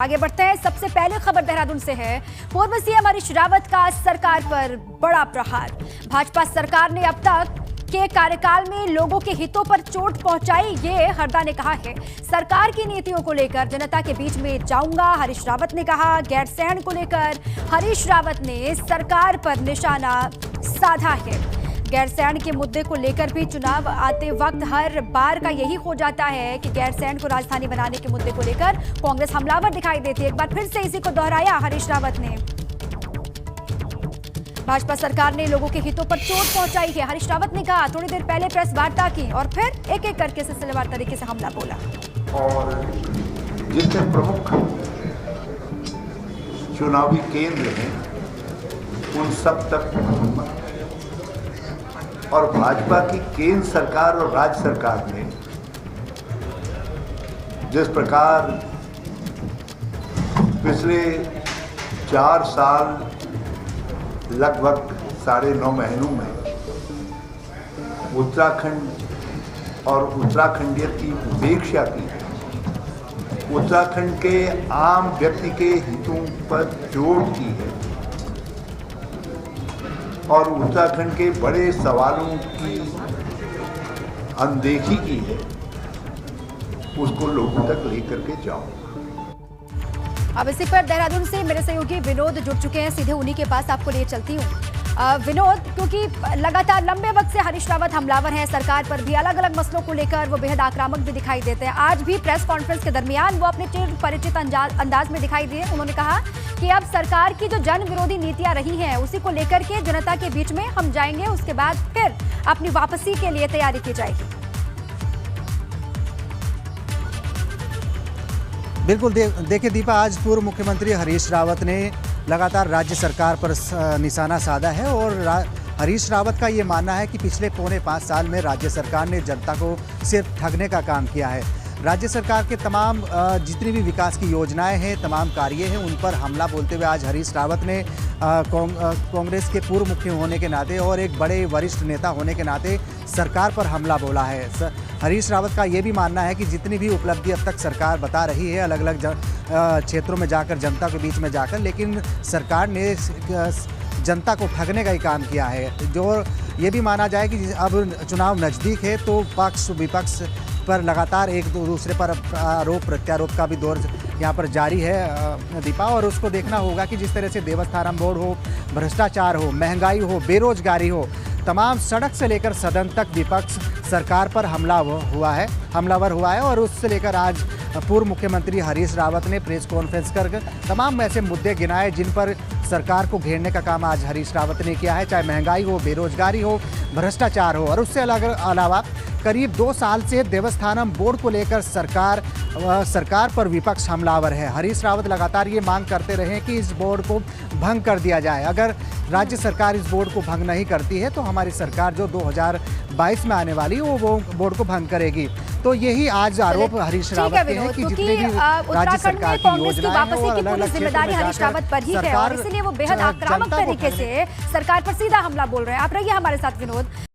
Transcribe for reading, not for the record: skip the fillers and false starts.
आगे बढ़ते हैं। सबसे पहले खबर देहरादून से है। पूर्व सीएम हरीश रावत का सरकार पर बड़ा प्रहार। भाजपा सरकार ने अब तक के कार्यकाल में लोगों के हितों पर चोट पहुंचाई, ये हरदा ने कहा है। सरकार की नीतियों को लेकर जनता के बीच में जाऊंगा, हरीश रावत ने कहा। गैरसैंण को लेकर हरीश रावत ने सरकार पर निशाना साधा है। गैरसैंण के मुद्दे को लेकर भी चुनाव आते वक्त हर बार का यही हो जाता है कि गैरसैंण को राजधानी बनाने के मुद्दे को लेकर कांग्रेस हमलावर दिखाई देती है। एक बार फिर से इसी को दोहराया हरीश रावत ने। भाजपा सरकार ने लोगों के हितों पर चोट पहुंचाई है, हरीश रावत ने कहा। थोड़ी देर पहले प्रेस वार्ता की और फिर एक एक करके सिलसिलेवार तरीके से हमला बोला। और जितने प्रमुख चुनावी केंद्र हैं उन सब तक और भाजपा की केंद्र सरकार और राज्य सरकार ने जिस प्रकार पिछले 4 साल लगभग 9.5 महीनों में उत्तराखंड और उत्तराखंडियत की उपेक्षा की, उत्तराखंड के आम व्यक्ति के हितों पर चोट की है और उत्तराखंड के बड़े सवालों की अनदेखी की है, उसको लोगों तक लेकर के जाओ। अब इसी पर देहरादून से मेरे सहयोगी विनोद जुड़ चुके हैं, सीधे उन्हीं के पास आपको ले चलती हूँ। विनोद, क्योंकि लगातार लंबे वक्त से हरीश रावत हमलावर हैं, सरकार पर भी अलग अलग मसलों को लेकर वो बेहद आक्रामक भी दिखाई देते हैं। आज भी प्रेस कॉन्फ्रेंस के दरमियान वो अपने चिर परिचित अंदाज में दिखाई दिए। उन्होंने कहा कि अब सरकार की जो जन विरोधी नीतियां रही हैं उसी को लेकर के जनता के बीच में हम जाएंगे, उसके बाद फिर अपनी वापसी के लिए तैयारी की जाएगी। बिल्कुल देखिए दीपा, आज पूर्व मुख्यमंत्री हरीश रावत ने लगातार राज्य सरकार पर निशाना साधा है और हरीश रावत का ये मानना है कि पिछले 4.25 साल में राज्य सरकार ने जनता को सिर्फ ठगने का काम किया है। राज्य सरकार के तमाम जितनी भी विकास की योजनाएं हैं, तमाम कार्य हैं, उन पर हमला बोलते हुए आज हरीश रावत ने कांग्रेस के पूर्व मुख्य होने के नाते और एक बड़े वरिष्ठ नेता होने के नाते सरकार पर हमला बोला है। हरीश रावत का ये भी मानना है कि जितनी भी उपलब्धि अब तक सरकार बता रही है अलग अलग क्षेत्रों में जाकर, जनता के बीच में जाकर, लेकिन सरकार ने जनता को ठगने का ही काम किया है। जो ये भी माना जाए कि अब चुनाव नज़दीक है तो पक्ष विपक्ष पर लगातार एक दूसरे पर आरोप प्रत्यारोप का भी दौर यहाँ पर जारी है दीपा, और उसको देखना होगा कि जिस तरह से देवस्थानम बोर्ड हो, भ्रष्टाचार हो, महंगाई हो, बेरोजगारी हो, तमाम सड़क से लेकर सदन तक विपक्ष सरकार पर हमलावर हुआ है और उससे लेकर आज पूर्व मुख्यमंत्री हरीश रावत ने प्रेस कॉन्फ्रेंस कर तमाम ऐसे मुद्दे गिनाए जिन पर सरकार को घेरने का काम आज हरीश रावत ने किया है, चाहे महंगाई हो, बेरोजगारी हो, भ्रष्टाचार हो। और उससे अलावा करीब 2 साल से देवस्थानम बोर्ड को लेकर सरकार पर विपक्ष हमलावर है। हरीश रावत लगातार ये मांग करते रहे कि इस बोर्ड को भंग कर दिया जाए। अगर राज्य सरकार इस बोर्ड को भंग नहीं करती है तो हमारी सरकार जो 2022 में आने वाली है वो बोर्ड को भंग करेगी। तो यही आज आरोप हरीश रावत के हैं कि जितने भी राज्य सरकार की योजनाएं हैं वो अलग अलग जिम्मेदारी हरीश रावत पर ही है और इसलिए वो बेहद आक्रामक तरीके से सरकार पर सीधा हमला बोल रहे हैं। आप रहिए हमारे साथ विनोद।